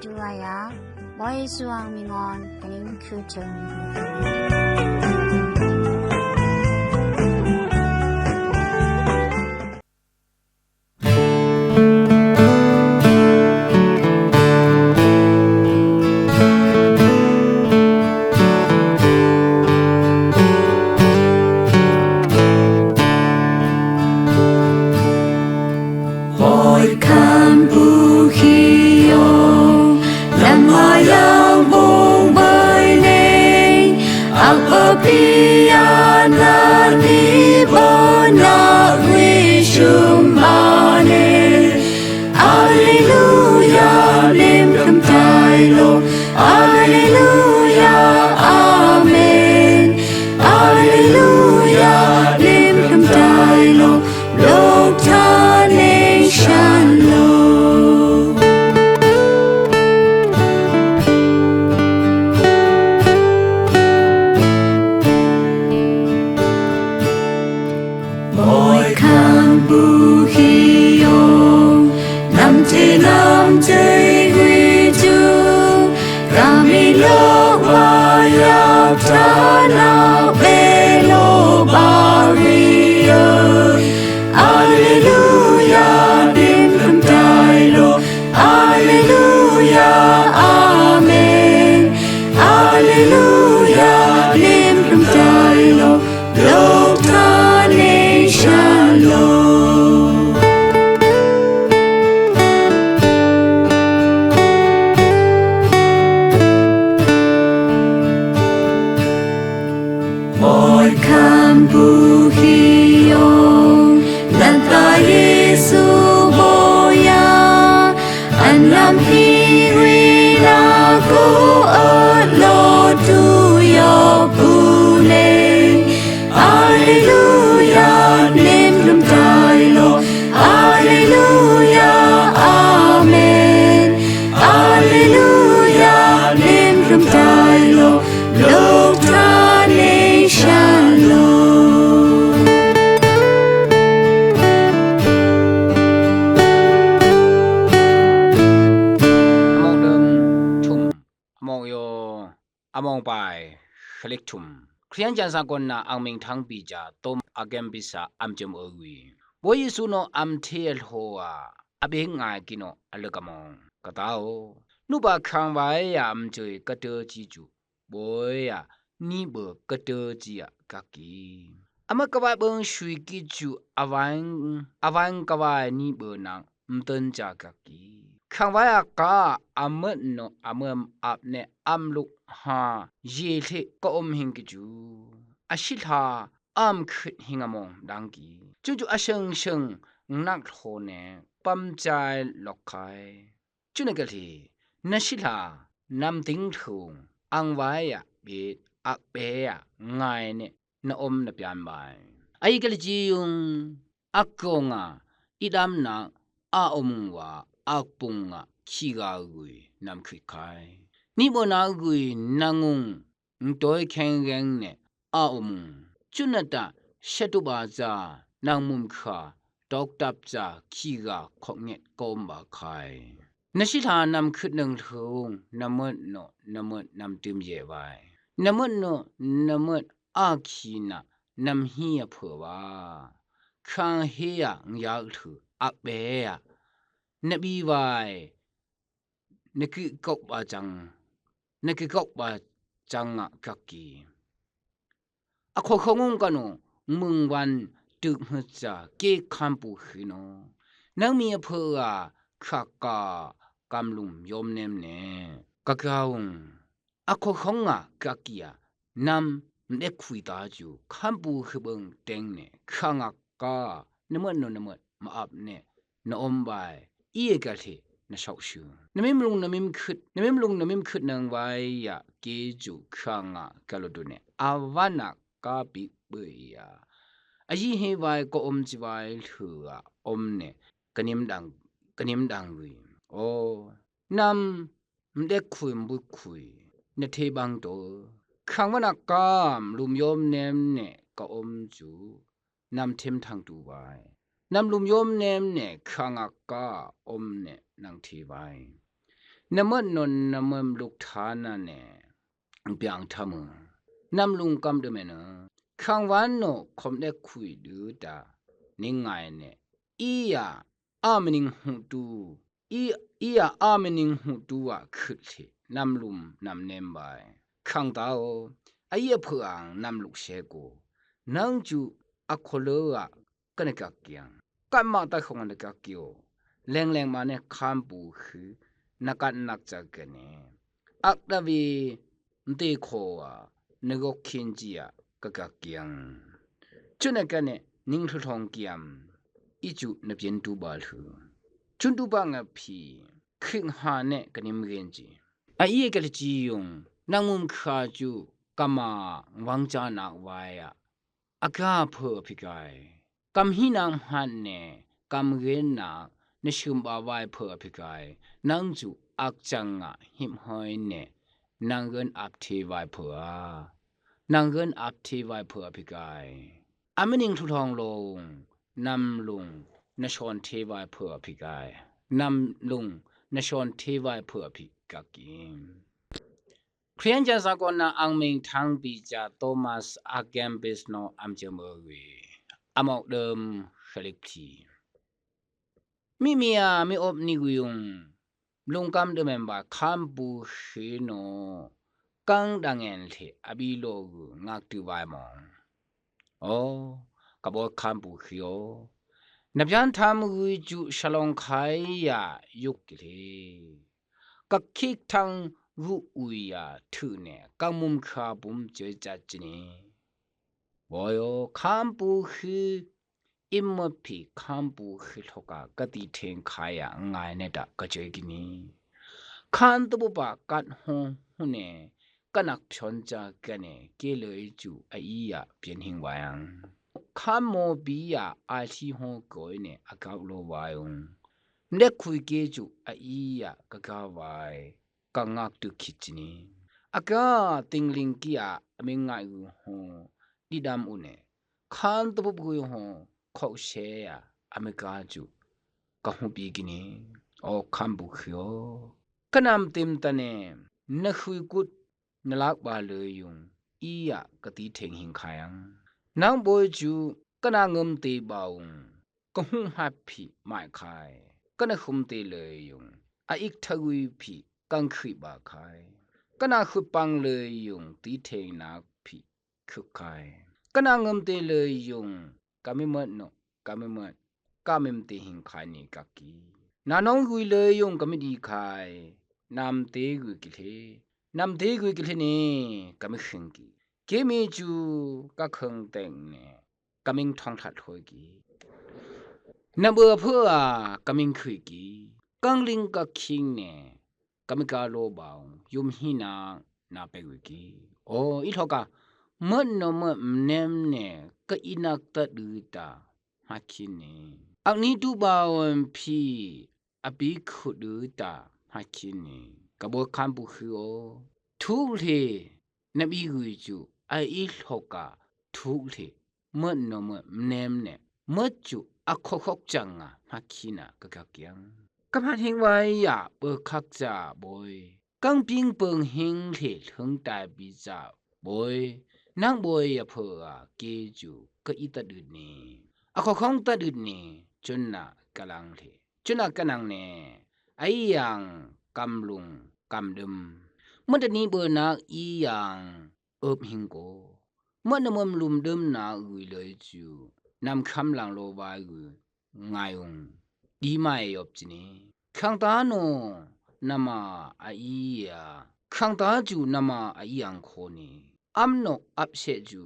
ดูอายาบอยสวงมิงอนกนิมคือจงอมองไปคลิกทุมครียนจันสากลนาอังมิงทั้งปีจาตมอเกมบิสาอัมจมอวีบอยสุโนอัมเทลโฮอาอเบงายกิโนอลกมองกะตาโอนุบะคังไวอัมจอยกะเตจีจูบอยานีเบกะเตจีอะกะกีอมะกะบะเบิงชุยกิจูอวันกะบะนีเบนังมตันจากะกีคังไวอะกะอมะโนอมะอับเนอัมลุหาเยเลก็อมหิงกิจูอาชิลาอัมคิดหิงมองดังกีจุจุอาเชิงนักโหเนปั๊มใจลอกไคจุนกะลีนชิลานำติงทุงอังไว้อะเบอักเบอะงายเนนอมนปยานบายไอกะลจียุงอักกงอะอิดามนาอาอมวาอักปุงอะขีกากุยนำคิดไคနိဘောနာဂွေနငုံတိုးခဲငန်းနဲ့အာအုံကျွနတရှတုပါဇာနငမုံခါဒေါက်တပ်ဇာခီဂါခေါငက်ကောမဘာခိုင်နရှိထာနမ်ခိဒနငထုံနမတ်နောနမတ်နမ်တိမ်ယေဝိုင်နမတ်နောနမတ်အာခီနာနမ်ဟီယဖောဝါခန်ဟေယငယာထုအဘေယနဘီဝိုင်နကိကောက်ပါဂျံนกกอกบาจังอะกักกีอะขอขงงกันโนมึงวันตึกมจาเกคัมปูหิโนนังมีอเพออะคักกากำลุมยอมเนมเนกะกาวงอะขอขงอะกักกีอะนำเด็กคุยตาจูคัมปูขบึงเต็งเนคังอะกานมะโนนมะมาอับเนนอมบายอีเอกะเทนชาวชูนมิมลุงนมิมคิดนางไว้ยะเกจูคังอะกะโลดุเนอาวานะกาปิเบยาอายีเฮไวก็อมจิไวถืออะอมเนกะนิมดังวิโอนำเด็กคุยมุคุยเนเทบังโตคังวะนะกามลุมยอมเนมเนก็อมจูนำเทมทางดูไว้นำลุมยอมเนมเนคังอะกาอมเนนังทีไว้ นมนนนมมลุกทานะเนเปียงทำนำลุงกำเดเมนขังวันโนคมเล็กคุยดูตานิงไงเนอียาอามนิงหูตูอียาอามนิงหูตูวะขึ้นสินำลุมนำเนมบายขังตาโอไอ้เพื่อนนำลูกเชกูนังจูอโคโลอะกันเนกักยังกันมาตาของเนกักกิโอแรงมาเนคำปูคือนักนักจักกันเนอักดาวีนเตโคอะนกคินจีอะกักยังจุนกันเนนิงทุทองกิยมอีจูนเปียนตูบาลูจุนตูบังอพีคิงหาเนกันนิมเกนจีไอ้กะลจียงนางมุมขาจูกามาวังจานักวายอะอากาเพอพิกายกำหินามหันเนกำเรนักนชุมบาวายเพอพิกายนางจูอักจังอะหิมหอยเนนางเงินอับเทวายเพอนางเงินอับเทวายเพอพิกายอามนิงทุทองลงนำลุงนชอนเทวายเพอพิกายนำลุงนชอนเทวายเพอพิกากินครียนจาสากอนาอังมิงทังปีจาโทมัสอาแกมบิสโนอัมเจมอวีอามอกเดิมเฟลิกพีมิเมียมิอบนิกุยงลุงกัมเดเมมบาคัมบูชีโนกังดังเงินเทอบิโลกุงักตูไวมองโอกะบอคัมบูชีโอนบยันทามกุยจุฉลองไขยายุกเลกะคิกทังรูอุยาทุเนกังมุมคาบุมเจจัดจนีบอยคัมปูคืออิมพีคัมปูคือทกากติเทงขายงายเนตะกะเจกินีคันตบุปากัดฮงหุเนกันักพนจากันเนเกเลยจูไอยาเปียนหิงวายังคัมโมบียาอาทีฮงโกยเนอากาโลวายงเนคุยเกจูไอยากะกาวายกังักตุคิจนีอากาติงลิงกิยาอเมงายกูฮดิดามอุเนคันตบุกุยฮขอเชยอเมกาจูกะฮูปีกินีโอคัมบุขยอกะนำติมตะเนนคุยกุดนลักบาเลยยุงอียกะติเทงหิงคายังนางบอยจูกะนางมเตบาอุงกะฮูฮับพิไมคายกะนคุมเตเลยยุงอะอิกทะกุยพิกังขิบาคายกะนาขุปังเลยยุงติเทงนักพิคึกคายกะนางมเตเลยยุงกะมิมะโนกะมิมะกะมิมเตหิงคายนี่กักกีนานองกุยเลยยุงกะมิดีคายนามเตกุกิเลนามเตกุกิเลนี่กะมิขิงกีเกมีจูกะคังเต็งเนกะมิงทองทัดโหยกีนับเบอเพื่อกะมิงคุยกีกังลิงกะคิงเนกะมิกาโลบาวยุมหินานาเปกุกีโออีทอกะมะนมะเนมเนกะอินักตะดูตาหาคินเนอักนี้ตูบาวันพีอบิคุดูตาหาคินเนกะบ่คัมบุคือโอทุเลนบีกุยจูไออีทอกะทุเลมะนมะเนมเนมะจูอะขอกจังอะหาคินะกะกะเกียงกะพันหิงไว้ยะเปิคักจาบอยกังปิงเปิงหิงเทถึงตายบิจาบอยนางบอยยะเพอเกจูกะอิตะดุนีอะขอของตะดุนีจุนนะกะลังเทจุนะกะนังเนไอยังกำลุงกำดึมมะตะนี้เบอนาอียังอบหิงโกมะนมมลุมดึมนาอุยเลยจูนำคำหลังโลบายกูงายงดีไม่ยอบจินีขังตาโนนามาอาอียาขังตาจูนามาอาอียังโคนีอัมโนอับเชจู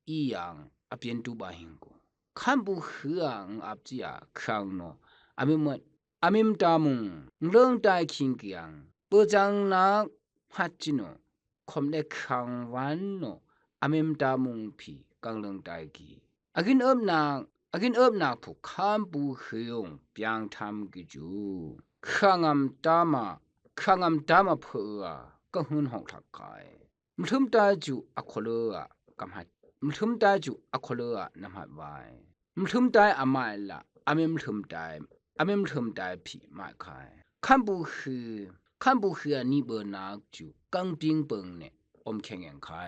อียังอเปียนตูบาหิงกูคัมบุหืออังอับจิยาขังโนอามิมตามุงเรื่องตายคิงกียังเปจังนักฮัจจิโนคมเลขังวันโนอามิมตามุงพีกังเรื่องตายกีอากินเอิบนางผู้คัมบุหือยงเปียงทำกิจูขังอัมตามาเพื่อก็หุ่นหอกทักกายมทึมตาจูอโคเลกำหัดมทึมตาจูอโคเลนำหัดไว้มทึมตาอามายละอามิมทึมตาผีมาคายคัมบูคือ คันบุเฮือนี่เบอร์นักจูกังปิงเปิงเนี่ยอมแข็งแข็งไข่